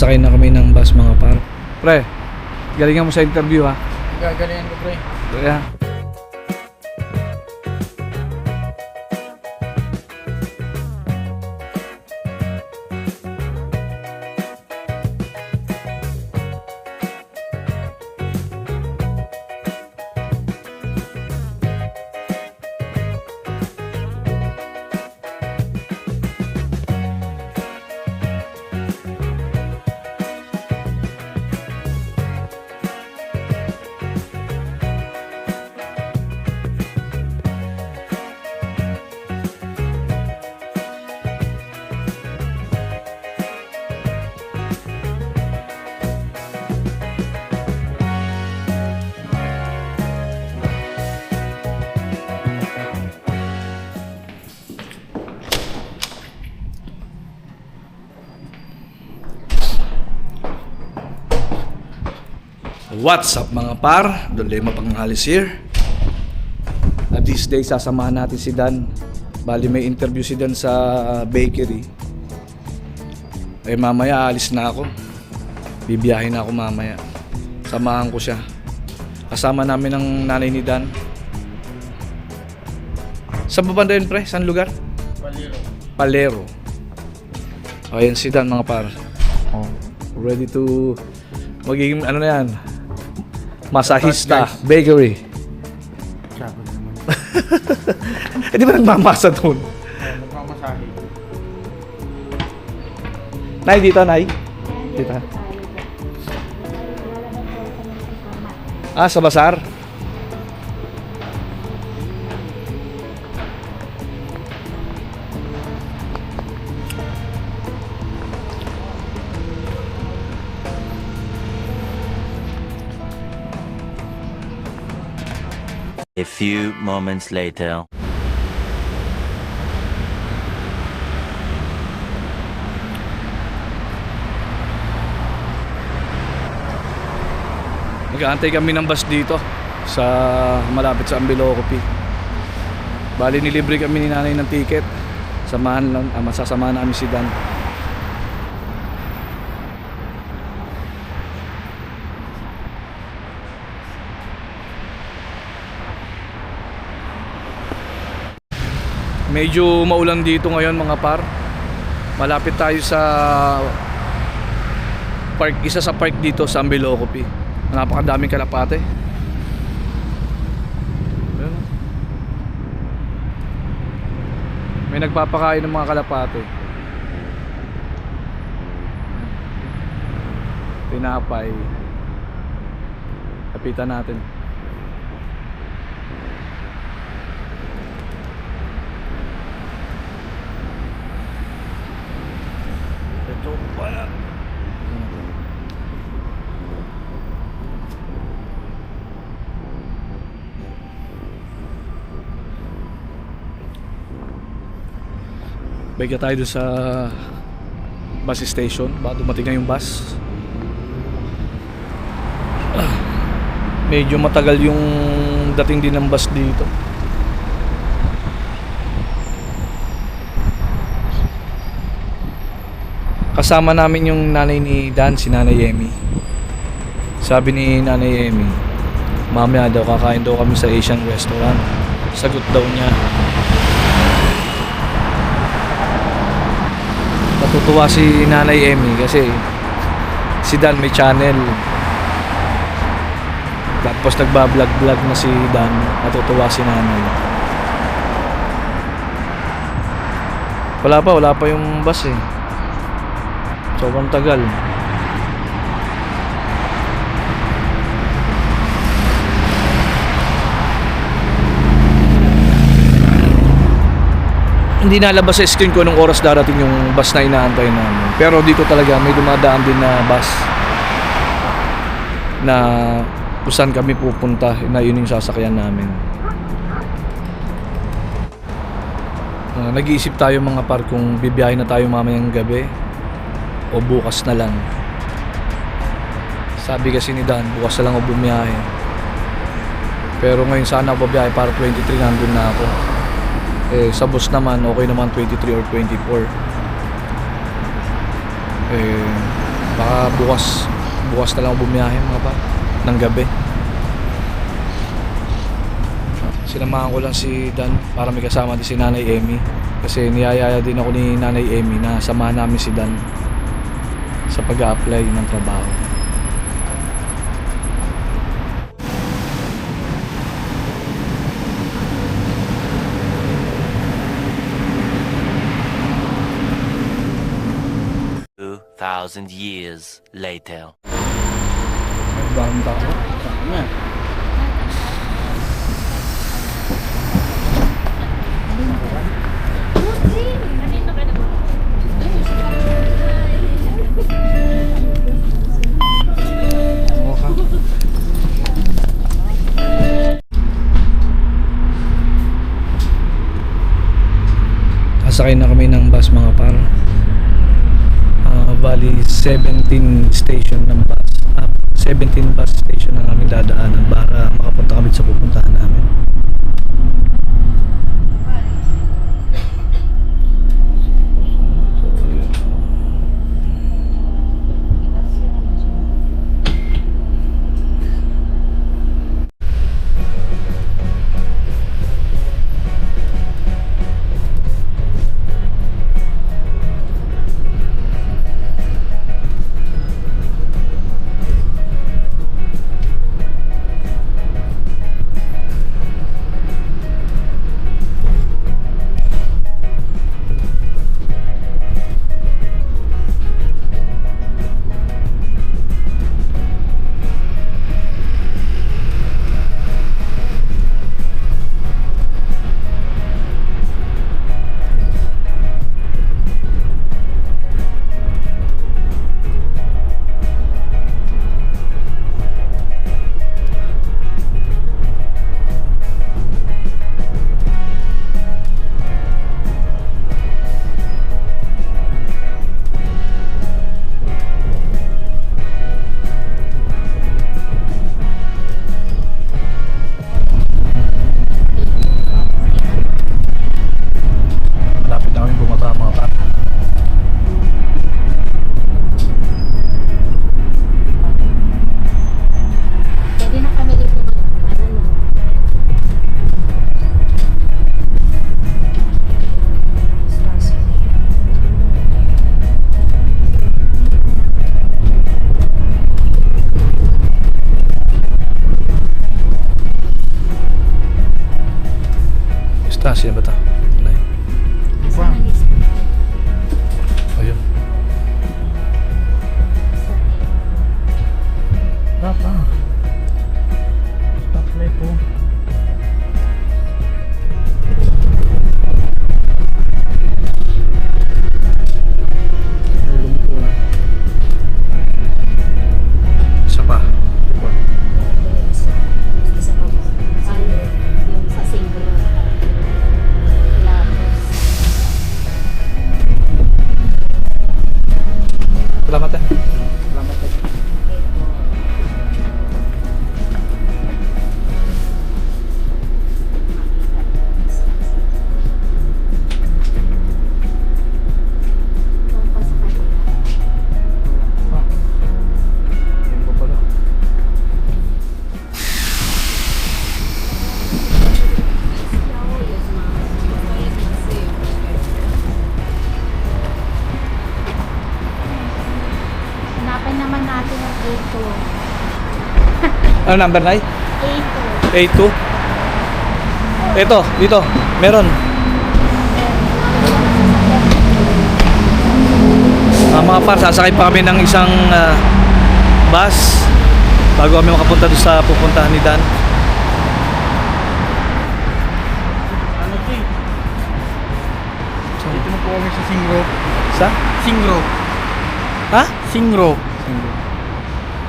Sasakay na kami ng bus mga par. Pre, galingan mo sa interview ha. Gagalingan ko, pre. Kaya. What's up mga par? Dolema Panghalis here. At this day sasamahan natin si Dan. Bali may interview si Dan sa bakery. Mamaya alis na ako. Bibiyahin na ako mamaya. Samahan ko siya. Kasama namin ang nanay ni Dan. Sa babanda yun pre? Saan lugar? Palero. Palero. Ayan si Dan mga par. Ready to magiging ano na yan? Masahista, bakery. Sabi naman. Di ba nagmamasa doon? Nagmamasahe. Nay, dito, Nay. Dito. Sa basar? A few moments later. Nag-aantay kami ng bus dito sa malapit sa Ambilocopi. Bali nilibre kami ni nanay ng ticket. Samahan lang, masasamahan namin si Dan. Medyo maulan dito ngayon mga par. Malapit tayo sa park, isa sa park dito sa Ambilocopi. Napakadaming kalapate. Ayan. May nagpapakain ng mga kalapate. Tinapay. Kapitan natin. Ito pala. Bigyan tayo doon sa bus station. Baka dumating na yung bus. Medyo matagal yung dating din ng bus dito. Kasama namin yung nanay ni Dan, si Nanay Emmy. Sabi ni Nanay Emmy, mamaya daw kakain daw kami sa Asian restaurant. Sagot daw niya. Natutuwa si Nanay Emmy kasi si Dan may channel. Tapos nagbablog-vlog na si Dan. Natutuwa si Nanay. Wala pa yung bus eh. Sobrang tagal. Hindi nalabas sa screen ko nung oras darating yung bus na inaantay namin. Pero dito talaga may dumadaan din na bus na kung saan kami pupunta, na yun yung sasakyan namin. Nag-iisip tayo mga par kung bibiyahin na tayo mamayang gabi o bukas na lang. Sabi kasi ni Dan, bukas na lang ako bumiyahe. Pero ngayon sana ako babiyahe para 23 nandun na ako. Sa bus naman, okay naman 23 or 24. Baka bukas na lang ako bumiyahe mga par, ng gabi. Sinamahan ko lang si Dan para may kasama din si Nanay Emmy. Kasi niyayaya din ako ni Nanay Emmy na samahan namin si Dan sa pag-a-apply ng trabaho. Thousand years later. Bagong tao. Yan. Sasakay na kami ng bus mga par. Bali 17 station ng bus. 17 bus station ang aming dadaanan para makapunta kami sa pupuntahan namin. Malapit na kami bumaba mga par. Pwede na kami dito ng ano no? Stasya ba ito? Wow. Ayun. Stop ah. Stop light po. Isa pa. Isa pa po. Yung sa single. Lapos. Salamat eh. Salamat po. Doon pa sa kanila. Ayun pa pala. Hanapan naman natin ang A2. Ano number na? A2. A2. Ito, dito. Meron. Mga par, sasakay pa kami ng isang bus bago kami makapunta doon sa pupuntahan ni Dan. Ano ito eh? Dito na po kami sa Singro. Sa? Singro. Ha? Singro.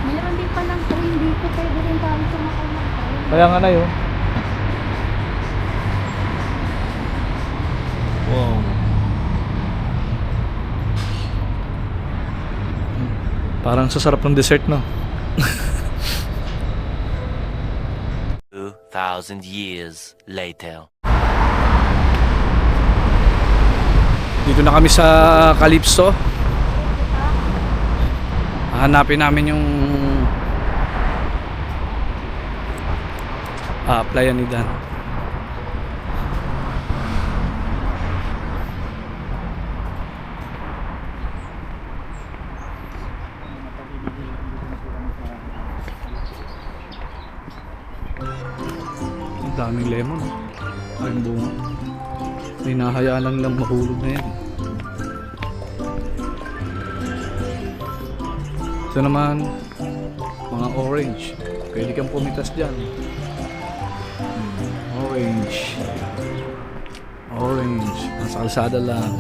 Mayroon din pa ng train dito. Pwede rin tayo sumakay ng train. Kaya nga na yun. Wow. Parang sasarap ng dessert, no? 2,000 years later. Dito na kami sa Calypso. Hanapin namin yung applyan ni Dan. Ang daming lemon. Ay, yung bunga. Hinahayaan lang lang mahulog na yan. Ito naman, mga orange. Pwede kang pumitas dyan. Orange. Orange. Nasa kalsada lang.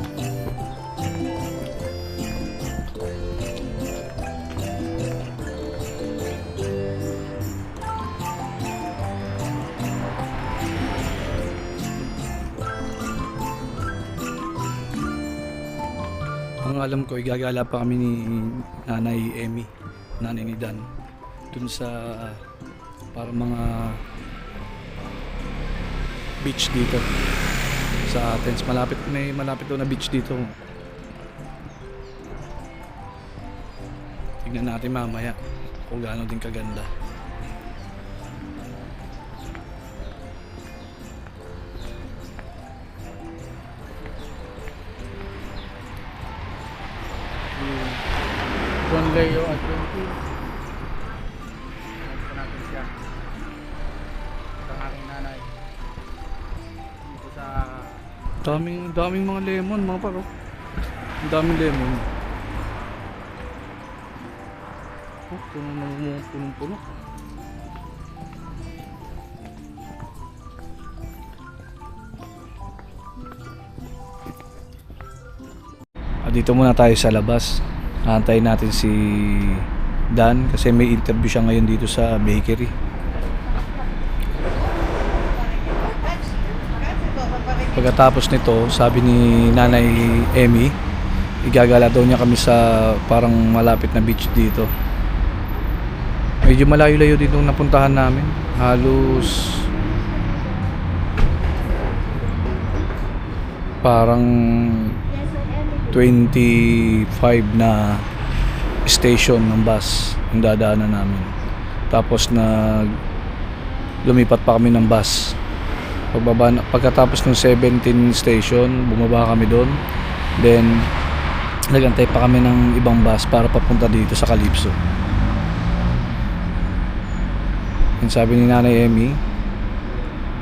Ang alam ko, igagala pa kami ni Nanay Emmy, nanay ni Dan, dun sa para mga beach dito sa Athens. May malapit doon na beach dito. Tignan natin mamaya kung gaano din kaganda. Juan Leo at 20. Ito natin siya. Ito ang aking nanay. Dito sa... Daming mga lemon, mga paro. Ang daming lemon. Oh, punong-puno. Dito muna tayo sa labas. Aantayin natin si Dan kasi may interview siya ngayon dito sa bakery. Pagkatapos nito, sabi ni Nanay Emmy, igagala daw niya kami sa parang malapit na beach dito. Medyo malayo-layo dito napuntahan namin. Halos parang 25 na station ng bus yung dadaanan namin. Tapos lumipat pa kami ng bus. Pagkatapos ng 17 station, bumaba kami doon. Then nagantay pa kami ng ibang bus para papunta dito sa Calypso. Yung sabi ni Nanay Emmy,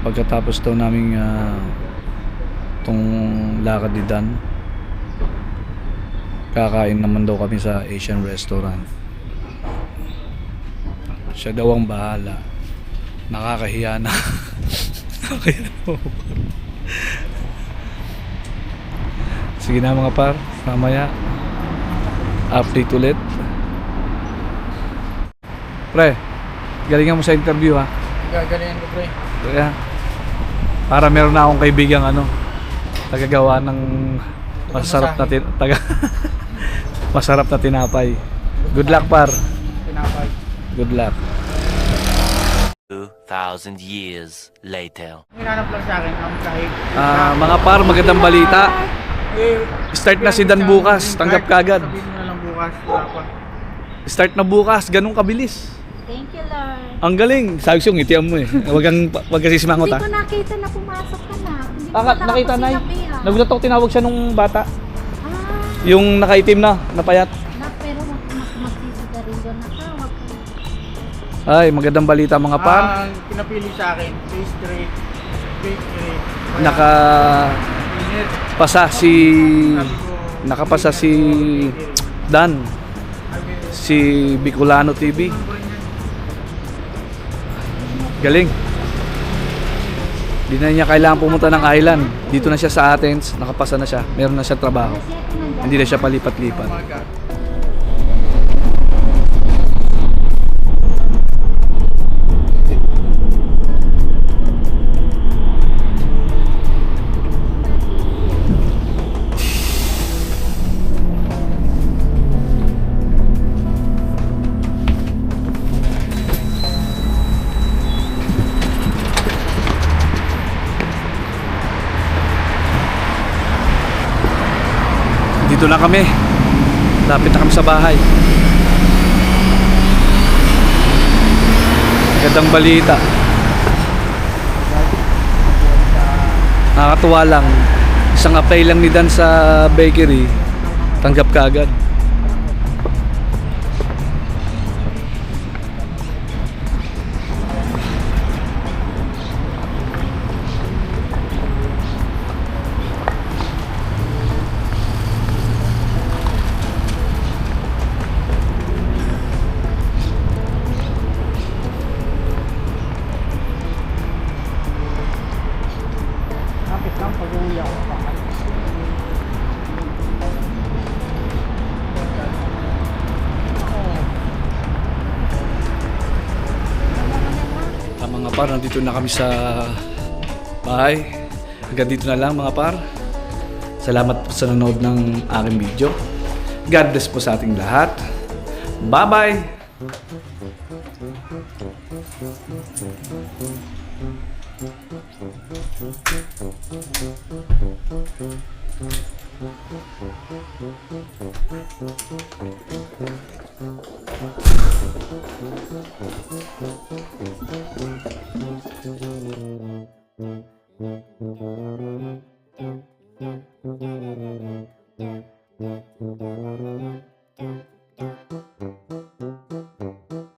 pagkatapos daw namin tong lakad ni Dan, kakain naman daw kami sa Asian restaurant. Siya daw ang bahala. Nakakahiya na. Nakakahiya na. Sige na mga par, mamaya update ulit. Pre, galingan mo sa interview ha. Gagalingan ko, pre. Kaya, para meron na akong kaibigang tagagawa ng masarap na masarap na tinapay. Good luck par. Tinapay. Good luck. 2,000 years later. Ang hinanap lang sa akin, ang kahit... Mga par, magandang balita. Start na si Dan bukas. Tanggap kagad. Sabihin mo na lang bukas. Wala pa. Start na bukas. Ganun kabilis. Thank you, Lord. Ang galing. Sabi ko, ngitian mo eh. Huwag kasi simangot Hindi ha. ko nakita na pumasok ka na. Hindi ko Nakita na eh. sinabihan. Nagulat ako, tinawag siya nung bata. Ah, Yung nakaitim na, napayat. pero magsisigarilyo na ka. Wag ka. Ay, magandang balita mga par. Ang pinapili sa akin, pastry, bakery. Nakapasa si Dan, si Bicolano TV. Galing. Di na niya kailangan pumunta ng island. Dito na siya sa Athens, nakapasa na siya. Meron na siya trabaho. Hindi na siya palipat-lipat. Dito na kami. Lapit na kami sa bahay. Magandang balita. Nakakatuwa lang. Isang apply lang ni Dan sa bakery. Tanggap ka agad. Kapit lang pag-uwi ako. Mga par, nandito na kami sa bahay. Hanggang dito na lang mga par. Salamat po sa nanood ng aking video. God bless po sa ating lahat. Bye-bye!